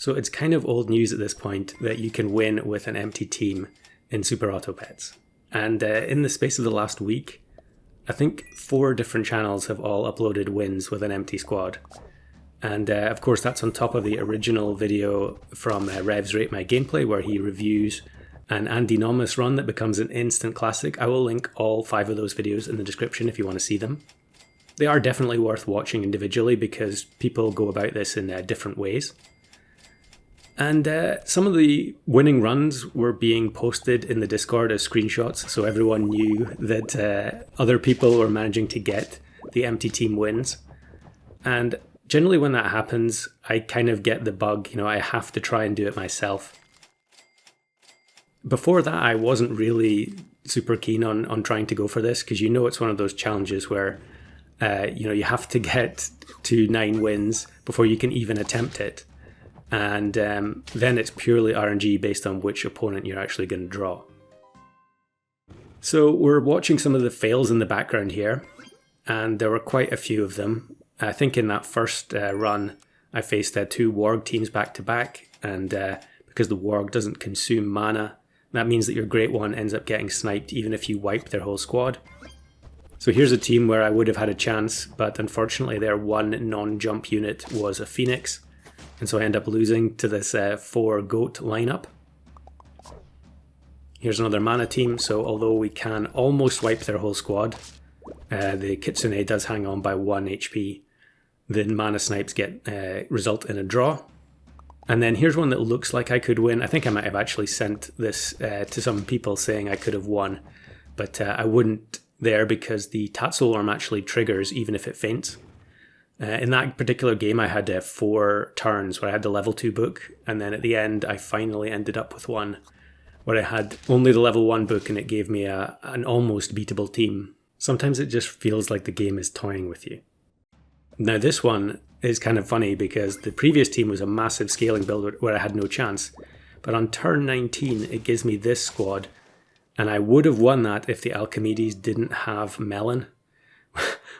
So it's kind of old news at this point that you can win with an empty team in Super Auto Pets. And in the space of the last week, I think 4 different channels have all uploaded wins with an empty squad. And of course that's on top of the original video from Rev's Rate My Gameplay, where he reviews an Andynomous run that becomes an instant classic. I will link all 5 of those videos in the description if you want to see them. They are definitely worth watching individually because people go about this in different ways. And some of the winning runs were being posted in the Discord as screenshots, so everyone knew that other people were managing to get the empty team wins. And generally when that happens, I kind of get the bug, I have to try and do it myself. Before that, I wasn't really super keen on trying to go for this, because it's one of those challenges where you have to get to 9 wins before you can even attempt it. And then it's purely RNG based on which opponent you're actually going to draw. So we're watching some of the fails in the background here, and there were quite a few of them. I think in that first run, I faced 2 Warg teams back to back, and because the Warg doesn't consume mana, that means that your Great One ends up getting sniped even if you wipe their whole squad. So here's a team where I would have had a chance, but unfortunately their one non-jump unit was a Phoenix. And so I end up losing to this 4 goat lineup. Here's another mana team, so although we can almost wipe their whole squad, the Kitsune does hang on by 1 HP. The mana snipes result in a draw. And then here's one that looks like I could win. I think I might have actually sent this to some people saying I could have won, but I wouldn't there because the Tatsulorm actually triggers even if it faints. In that particular game, I had 4 turns where I had the level 2 book, and then at the end, I finally ended up with one where I had only the level 1 book, and it gave me an almost beatable team. Sometimes it just feels like the game is toying with you. Now this one is kind of funny because the previous team was a massive scaling build where I had no chance, but on turn 19, it gives me this squad, and I would have won that if the Alchemedes didn't have Melon,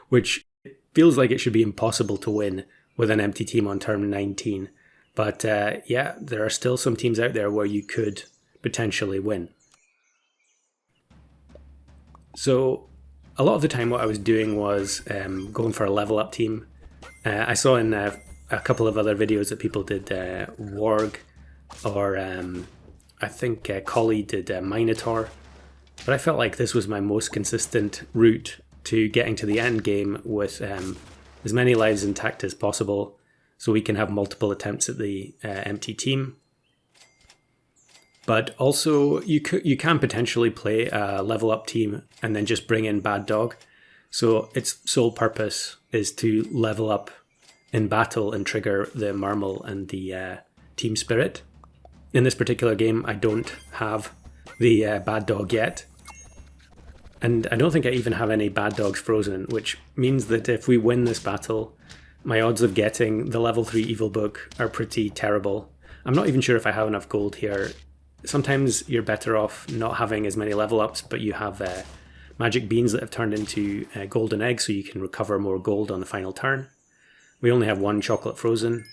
which feels like it should be impossible to win with an empty team on turn 19. But yeah, there are still some teams out there where you could potentially win. So a lot of the time what I was doing was going for a level up team. I saw in a couple of other videos that people did Warg, or I think Collie did Minotaur. But I felt like this was my most consistent route to getting to the end game with as many lives intact as possible, so we can have multiple attempts at the empty team. But also you can potentially play a level up team and then just bring in Bad Dog. So its sole purpose is to level up in battle and trigger the Marmal and the Team Spirit. In this particular game, I don't have the Bad Dog yet. And I don't think I even have any Bad Dogs frozen, which means that if we win this battle, my odds of getting the level 3 Evil Book are pretty terrible. I'm not even sure if I have enough gold here. Sometimes you're better off not having as many level ups, but you have magic beans that have turned into golden eggs, so you can recover more gold on the final turn. We only have 1 chocolate frozen,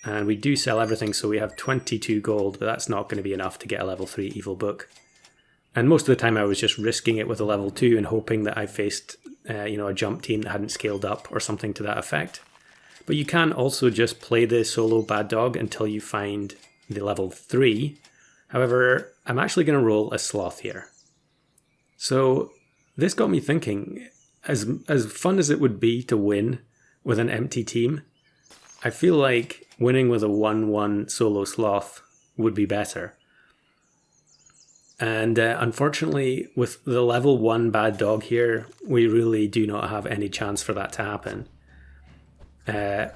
and we do sell everything, so we have 22 gold, but that's not going to be enough to get a level 3 Evil Book. And most of the time I was just risking it with a level 2 and hoping that I faced a jump team that hadn't scaled up or something to that effect. But you can also just play the solo Bad Dog until you find the level 3. However, I'm actually going to roll a Sloth here. So this got me thinking, as fun as it would be to win with an empty team, I feel like winning with a 1-1 solo Sloth would be better. And unfortunately, with the level 1 Bad Dog here, we really do not have any chance for that to happen.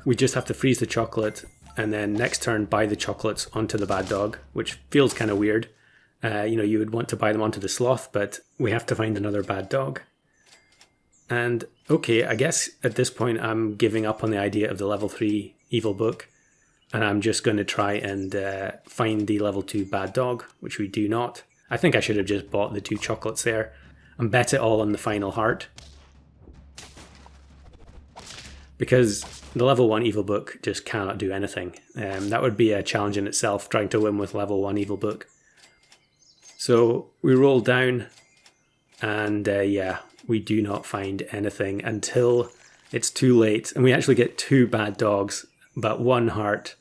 We just have to freeze the chocolate, and then next turn buy the chocolates onto the Bad Dog, which feels kind of weird. You would want to buy them onto the Sloth, but we have to find another Bad Dog. And okay, I guess at this point I'm giving up on the idea of the level 3 Evil Book, and I'm just going to try and find the level 2 Bad Dog, which we do not. I think I should have just bought the 2 chocolates there and bet it all on the final heart. because the level 1 evil book just cannot do anything. That would be a challenge in itself, trying to win with level 1 evil book. So we roll down, and yeah, we do not find anything until it's too late. And we actually get 2 bad dogs, but 1 heart.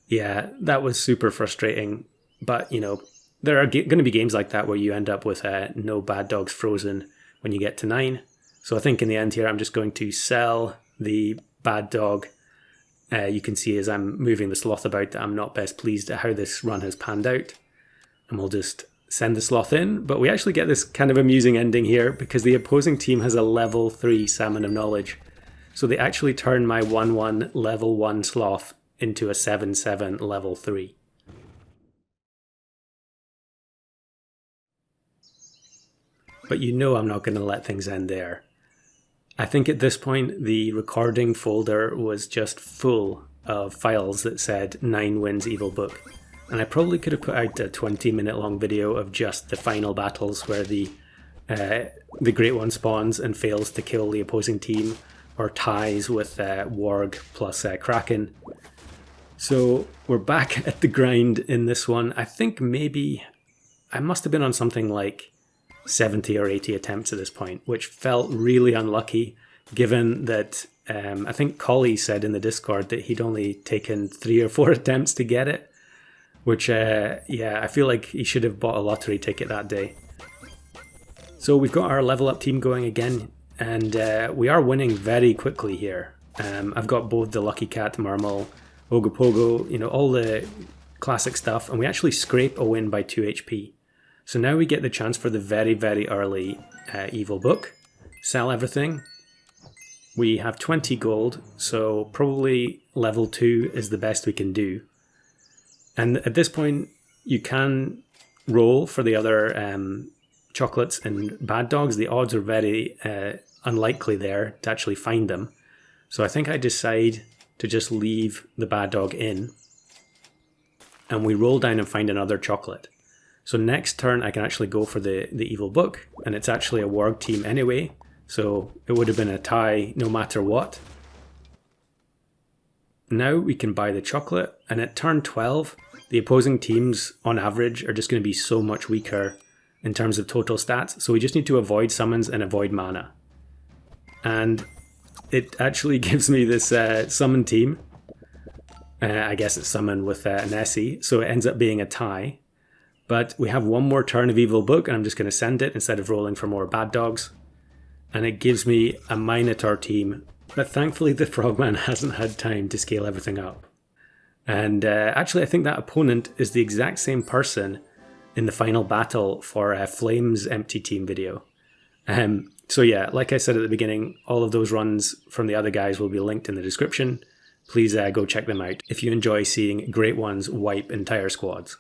Yeah, that was super frustrating. But, you know, there are going to be games like that where you end up with no bad dogs frozen when you get to 9. So I think in the end here, I'm just going to sell the bad dog. You can see as I'm moving the sloth about that I'm not best pleased at how this run has panned out. And we'll just send the sloth in. But we actually get this kind of amusing ending here because the opposing team has a level 3 Salmon of Knowledge. So they actually turn my 1-1 level 1 sloth into a 7-7 level 3. But you know I'm not going to let things end there. I think at this point the recording folder was just full of files that said 9 wins evil book. And I probably could have put out a 20-minute long video of just the final battles where the Great One spawns and fails to kill the opposing team, or ties with Warg plus Kraken. So we're back at the grind in this one. I think maybe I must have been on something like 70 or 80 attempts at this point, which felt really unlucky given that I think Collie said in the Discord that he'd only taken 3 or 4 attempts to get it, which yeah, I feel like he should have bought a lottery ticket that day. So we've got our level up team going again, and we are winning very quickly here. I've got both the Lucky Cat, Marmal, Ogopogo, you know, all the classic stuff, and we actually scrape a win by 2 HP. So now we get the chance for the very, very early evil book. Sell everything. We have 20 gold, so probably level 2 is the best we can do. And at this point, you can roll for the other chocolates and bad dogs. The odds are very unlikely there to actually find them. So I think I decide to just leave the bad dog in. And we roll down and find another chocolate. So next turn, I can actually go for the evil book. And it's actually a warg team anyway. So it would have been a tie no matter what. Now we can buy the chocolate. And at turn 12, the opposing teams on average are just going to be so much weaker in terms of total stats. So we just need to avoid summons and avoid mana. And it actually gives me this summon team. I guess it's summon with Nessie. So it ends up being a tie. But we have one more turn of evil book, and I'm just going to send it instead of rolling for more bad dogs. And it gives me a Minotaur team. But thankfully the Frogman hasn't had time to scale everything up. And actually I think that opponent is the exact same person in the final battle for Flame's empty team video. So yeah, like I said at the beginning, all of those runs from the other guys will be linked in the description. Please go check them out if you enjoy seeing great ones wipe entire squads.